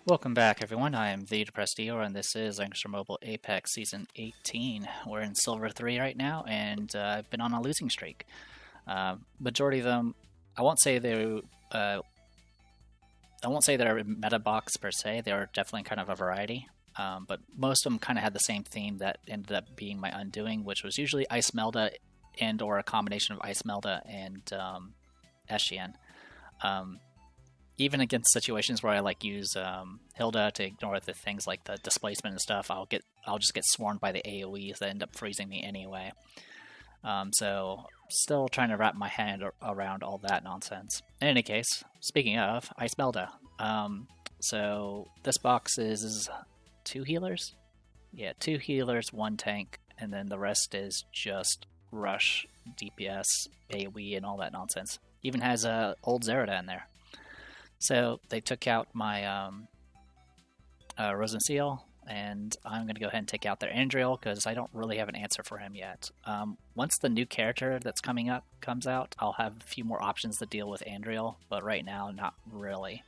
Welcome back, everyone. I am the Depressed Eeyore, and this is Langrisser Mobile Apex Season 18. We're in Silver 3 right now, and I've been on a losing streak. Majority of them, I won't say they're meta box per se. They're definitely kind of a variety, but most of them kind of had the same theme that ended up being my undoing, which was usually Ice Melda and/or a combination of Ice Melda and S18. Even against situations where I use Hilda to ignore the things like the displacement and stuff, I'll just get swarmed by the AoEs that end up freezing me anyway. So still trying to wrap my hand around all that nonsense. In any case, speaking of Ice Melda, so this box is 2 healers. Yeah, 2 healers, 1 tank, and then the rest is just rush, DPS, AoE, and all that nonsense. Even has a old Zerida in there. So they took out my Rosen Seal, and I'm going to go ahead and take out their Andriel because I don't really have an answer for him yet. Once the new character that's coming up comes out, I'll have a few more options to deal with Andriel, but right now, not really.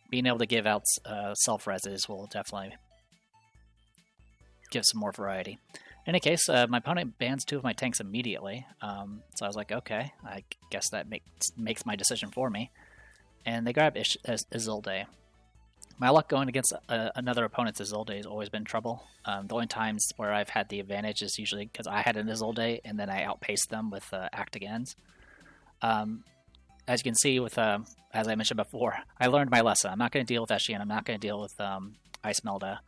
Being able to give out self-reses will definitely give some more variety. In any case, my opponent bans 2 of my tanks immediately, so I was like, okay, I guess that makes my decision for me. And they grab Isolde. My luck going against another opponent's Isolde has always been trouble. The only times where I've had the advantage is usually because I had an Isolde and then I outpaced them with Act-Agains. As you can see, with as I mentioned before, I learned my lesson. I'm not going to deal with Eshian. I'm not going to deal with Ice Melda.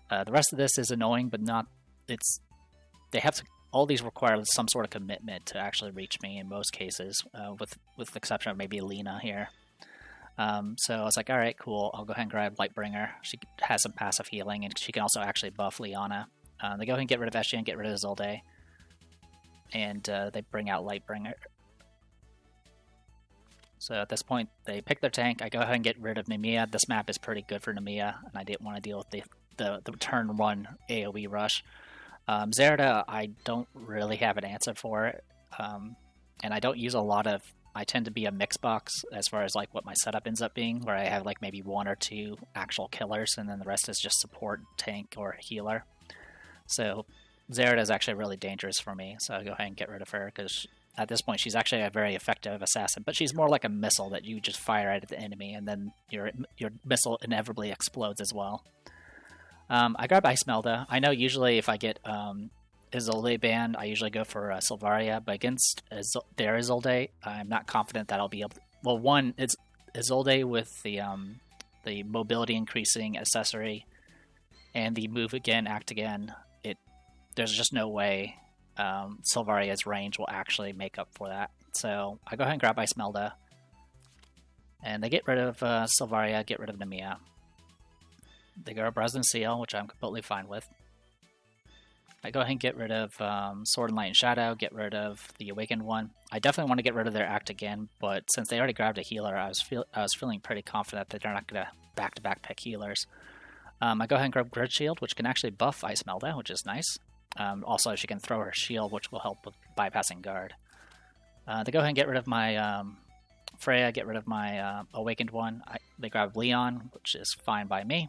The rest of this is annoying, but not. They have to. All these require some sort of commitment to actually reach me in most cases, with the exception of maybe Lena here. So I was like, alright, cool, I'll go ahead and grab Lightbringer. She has some passive healing, and she can also actually buff Leona. They go ahead and get rid of Eshian, get rid of Isolde, and they bring out Lightbringer. So at this point, they pick their tank. I go ahead and get rid of Namiya. This map is pretty good for Namiya, and I didn't want to deal with the turn 1 AoE rush. Zerida, I don't really have an answer for it, and I don't use a lot of. I tend to be a mix box as far as what my setup ends up being, where I have maybe 1 or 2 actual killers, and then the rest is just support, tank, or healer. So Zerida is actually really dangerous for me, so I go ahead and get rid of her because at this point she's actually a very effective assassin, but she's more like a missile that you just fire at the enemy, and then your missile inevitably explodes as well. I grab Ice Melda. I know usually if I get Isolde banned, I usually go for Silvaria, but against their Isolde, I'm not confident that I'll be able to. Well, one, it's Isolde with the mobility increasing accessory and the move again, act again. There's just no way Silvaria's range will actually make up for that. So I go ahead and grab Ice Melda, and they get rid of Silvaria, get rid of Namiya. They go to Rosen Seal, which I'm completely fine with. I go ahead and get rid of Sword and Light and Shadow, get rid of the Awakened one. I definitely want to get rid of their Act again, but since they already grabbed a healer, I was feeling pretty confident that they're not going to back-to-back pick healers. I go ahead and grab Grid Shield, which can actually buff Ice Melda, which is nice. Also, she can throw her shield, which will help with bypassing guard. They go ahead and get rid of my Freya, get rid of my Awakened one. They grab Leon, which is fine by me.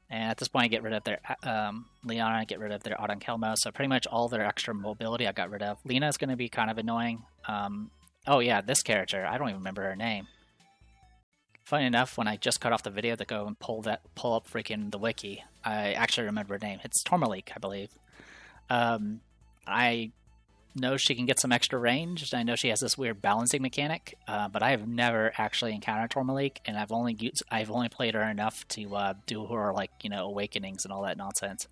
And at this point, I get rid of their Leona, I get rid of their Autumn Kelmo, so pretty much all their extra mobility I got rid of. Lena is going to be kind of annoying. Oh yeah, this character, I don't even remember her name. Funny enough, when I just cut off the video to go and pull up freaking the wiki, I actually remember her name. It's Tormalik, I believe. I know she can get some extra range. I know she has this weird balancing mechanic, but I have never actually encountered Tormalik, and I've only played her enough to do her awakenings and all that nonsense.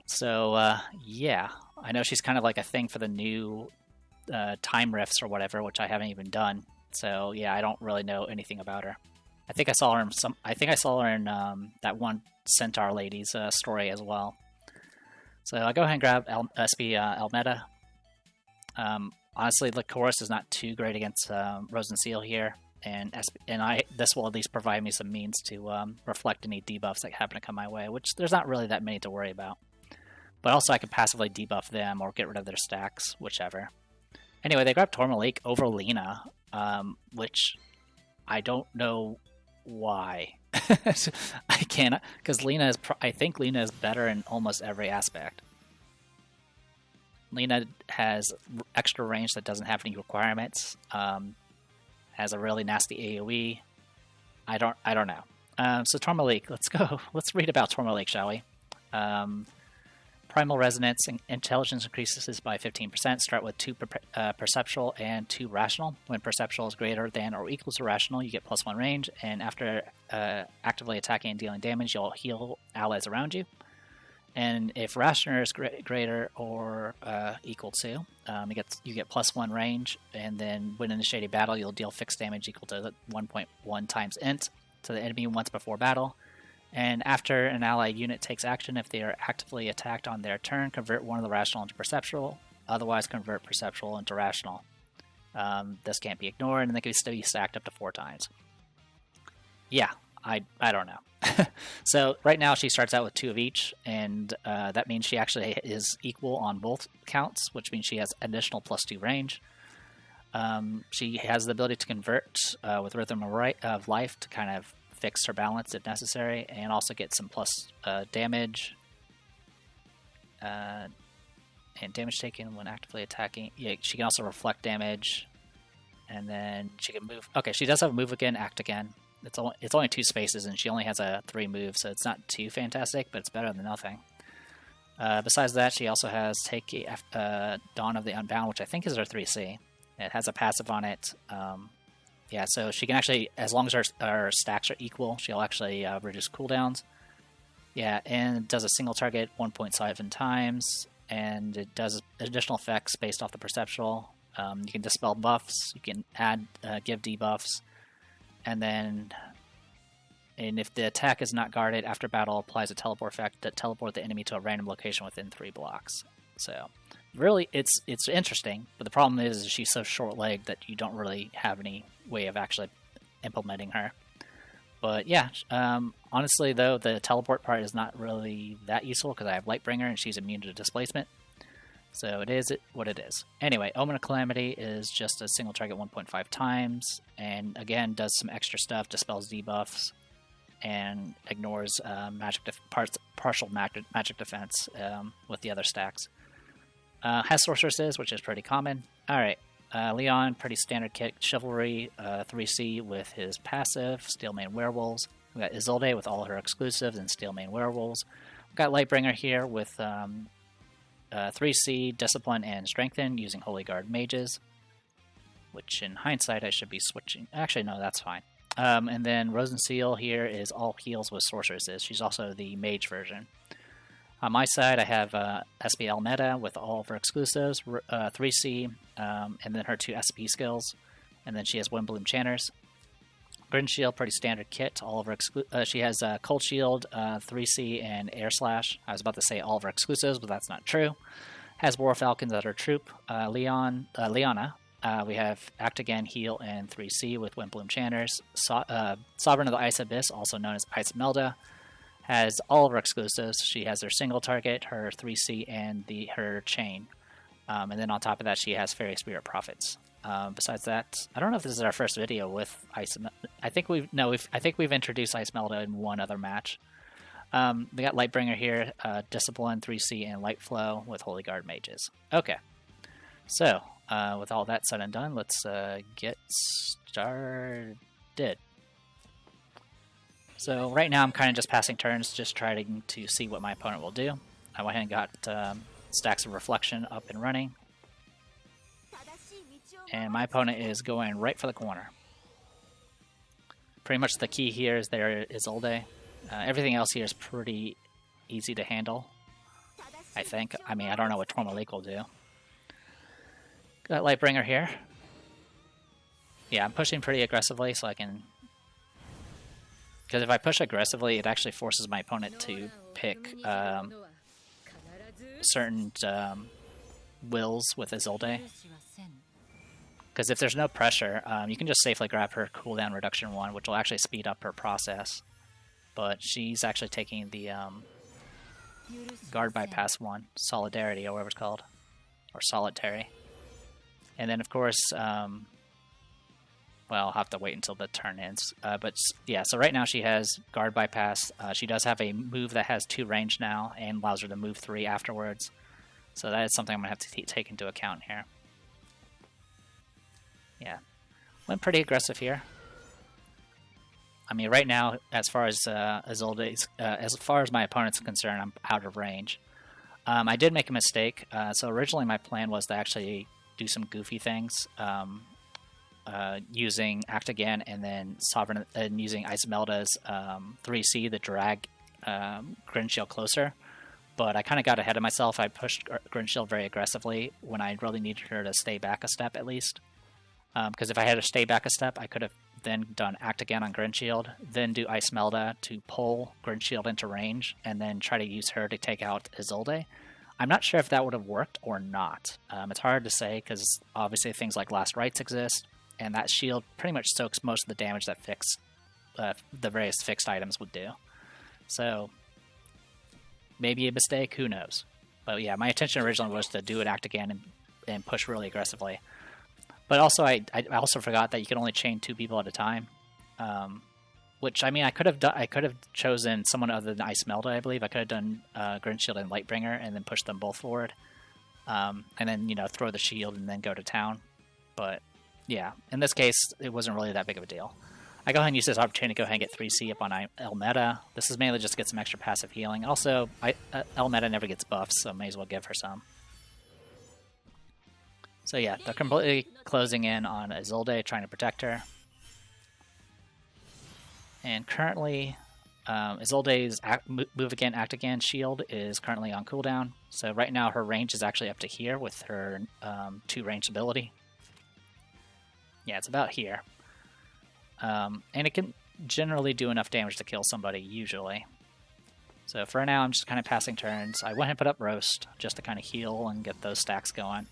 So yeah, I know she's kind of like a thing for the new time rifts or whatever, which I haven't even done. So yeah, I don't really know anything about her. I think I saw her in that one Centaur lady's story as well. So I go ahead and grab SP Almeda. Honestly, the chorus is not too great against Rosen Seal here, and this will at least provide me some means to reflect any debuffs that happen to come my way, which there's not really that many to worry about. But also I can passively debuff them or get rid of their stacks, whichever. Anyway, they grabbed Tormalik over Lena, which I don't know why. I can't, because Lena is. I think Lena is better in almost every aspect. Lena has extra range that doesn't have any requirements. Has a really nasty AOE. I don't know. So Tourmaline, let's go. Let's read about Tourmaline, shall we? Primal Resonance intelligence increases by 15%. Start with 2 perceptual and 2 rational. When perceptual is greater than or equal to rational, you get +1 range. And after actively attacking and dealing damage, you'll heal allies around you. And if rational is greater or equal to, you get +1 range. And then when initiating battle, you'll deal fixed damage equal to 1.1 times int to the enemy once before battle. And after an allied unit takes action, if they are actively attacked on their turn, convert one of the rational into perceptual. Otherwise, convert perceptual into rational. This can't be ignored, and they can still be stacked up to 4 times. Yeah, I don't know. So right now she starts out with 2 of each, and that means she actually is equal on both counts, which means she has additional +2 range. She has the ability to convert with Rhythm of Life to kind of fix her balance if necessary, and also get some plus damage and damage taken when actively attacking. Yeah, she can also reflect damage, and then she can move. Okay, she does have move again, act again. It's only 2 spaces, and she only has a 3 move, so it's not too fantastic, but it's better than nothing. Besides that, she also has take Dawn of the Unbound, which I think is her 3C. It has a passive on it. Yeah, so she can actually, as long as our stacks are equal, she'll actually reduce cooldowns. Yeah, and it does a single target 1.7 times, and it does additional effects based off the perceptual. You can dispel buffs, you can give debuffs, and if the attack is not guarded after battle, applies a teleport effect that teleport the enemy to a random location within 3 blocks. So really, it's interesting, but the problem is she's so short-legged that you don't really have any way of actually implementing her. But yeah, honestly though, the teleport part is not really that useful because I have Lightbringer and she's immune to displacement. So it is what it is. Anyway, Omen of Calamity is just a single target 1.5 times, and again does some extra stuff, dispels debuffs, and ignores partial magic defense with the other stacks. Has sorceresses, which is pretty common. Alright, Leon, pretty standard kit. Chivalry, 3C with his passive, Steelmane Werewolves. We got Isolde with all her exclusives and Steelmane Werewolves. We got Lightbringer here with 3C, Discipline, and Strengthen using Holy Guard Mages. Which in hindsight I should be switching. Actually, no, that's fine. And then Rosenseal here is all heals with sorceresses. She's also the mage version. On my side, I have SPL Meta with all of her exclusives, 3C, and then her 2 SP skills. And then she has Windbloom Channers. Grin Shield, pretty standard kit. All of her she has Cold Shield, 3C, and Air Slash. I was about to say all of her exclusives, but that's not true. Has War Falcons at her troop. Leona. We have Act Again, Heal, and 3C with Windbloom Channers. Sovereign of the Ice Abyss, also known as Ice Melda, has all of her exclusives. She has her single target, her 3C, and her chain. And then on top of that, she has Fairy Spirit Prophets. Besides that, I don't know if this is our first video with Ice. I think we've introduced Ice Melda in one other match. We got Lightbringer here, Discipline, 3C, and Light Flow with Holy Guard Mages. Okay, so with all that said and done, let's get started. So right now I'm kind of just passing turns, just trying to see what my opponent will do. I went ahead and got Stacks of Reflection up and running. And my opponent is going right for the corner. Pretty much the key here is there is Isolde. Everything else here is pretty easy to handle, I think. I mean, I don't know what Tormalik will do. Got Lightbringer here. Yeah, I'm pushing pretty aggressively so I can... Because if I push aggressively, it actually forces my opponent to pick certain wills with Isolde. Because if there's no pressure, you can just safely grab her cooldown reduction 1, which will actually speed up her process. But she's actually taking the guard bypass 1, Solidarity, or whatever it's called. Or Solitary. And then, of course, well, I'll have to wait until the turn ends. But yeah, so right now she has guard bypass. She does have a move that has 2 range now and allows her to move 3 afterwards. So that is something I'm going to have to take into account here. Yeah, went pretty aggressive here. I mean, right now, as far as as far as my opponent's concerned, I'm out of range. I did make a mistake. So originally my plan was to actually do some goofy things, using Act Again and then Sovereign, and using Isomelda's 3C to drag Grinshield closer. But I kind of got ahead of myself. I pushed Grinshield very aggressively when I really needed her to stay back a step at least. Because if I had to stay back a step, I could have then done Act Again on Grinshield, then do Isomelda to pull Grinshield into range, and then try to use her to take out Isolde. I'm not sure if that would have worked or not. It's hard to say because obviously things like Last Rites exist, and that shield pretty much soaks most of the damage that the various fixed items would do. So maybe a mistake, who knows? But yeah, my intention originally was to do an Act Again and push really aggressively. But also, I also forgot that you can only chain 2 people at a time, which I mean I could have chosen someone other than Isomelda. I believe I could have done Grinshield and Lightbringer and then push them both forward, and then throw the shield and then go to town. But yeah, in this case, it wasn't really that big of a deal. I go ahead and use this opportunity to go ahead and get 3C up on Elmeta. This is mainly just to get some extra passive healing. Also, Elmeta never gets buffs, so I may as well give her some. So yeah, they're completely closing in on Isolde, trying to protect her. And currently, Isolde's Move Again, Act Again shield is currently on cooldown. So right now her range is actually up to here with her 2 range ability. Yeah, it's about here. And it can generally do enough damage to kill somebody, usually. So for now, I'm just kind of passing turns. I went and put up Roast just to kind of heal and get those stacks going.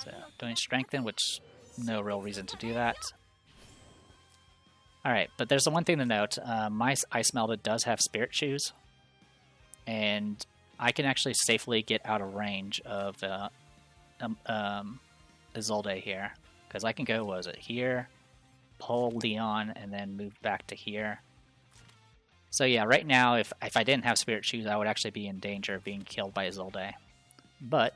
So doing Strengthen, which no real reason to do that. Alright, but there's the one thing to note. My Isomelda does have Spirit Shoes, and I can actually safely get out of range of Isolde here. Because I can go, what was it, here, pull Leon, and then move back to here. So yeah, right now, if I didn't have Spirit Shoes, I would actually be in danger of being killed by Isolde. But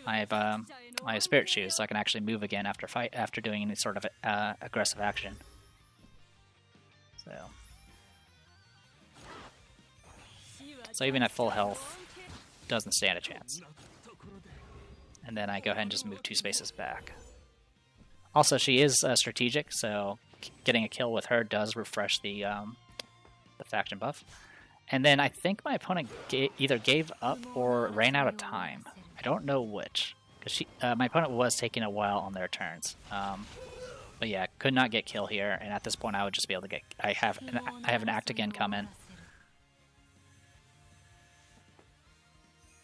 I have Spirit Shoes, so I can actually move again after doing any sort of aggressive action. So even at full health, doesn't stand a chance. And then I go ahead and just move 2 spaces back. Also, she is strategic, so getting a kill with her does refresh the faction buff. And then I think my opponent either gave up or ran out of time. I don't know which, because my opponent was taking a while on their turns. But yeah, could not get kill here, and at this point I would just be able to get. I have an Act Again coming.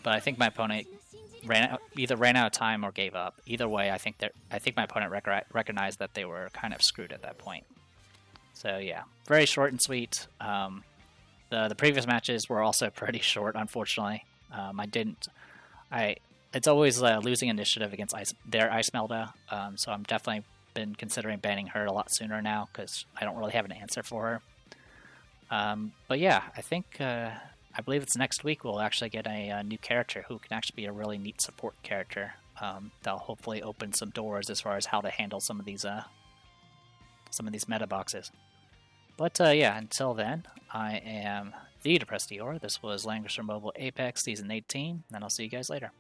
But I think my opponent either ran out of time or gave up. Either way, I think my opponent recognized that they were kind of screwed at that point. So yeah, very short and sweet. The previous matches were also pretty short, unfortunately. It's always losing initiative against their Isomelda, so I'm definitely been considering banning her a lot sooner now because I don't really have an answer for her. But yeah, I believe it's next week we'll actually get a new character who can actually be a really neat support character. That'll hopefully open some doors as far as how to handle some of these meta boxes. But yeah, until then, I am the Depressed Dior. This was Langrisser Mobile Apex Season 18, and I'll see you guys later.